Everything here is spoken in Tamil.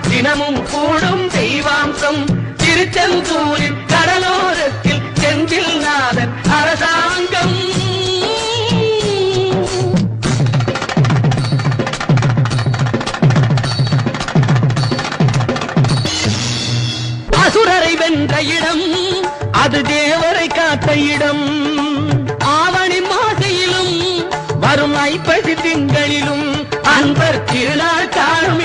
தினமும் கூடும் தெய்வாம்சம் திருச்செந்தூரின் கடலோரத்தில் செந்தில் நாதன் அரசாங்கம். அசுரரை வென்ற இடம் அது தேவரை காத்த இடம். ஆவணி மாசையிலும் வரும் ஐப்பசி திங்களிலும் அன்பர் திருநாள் காணும்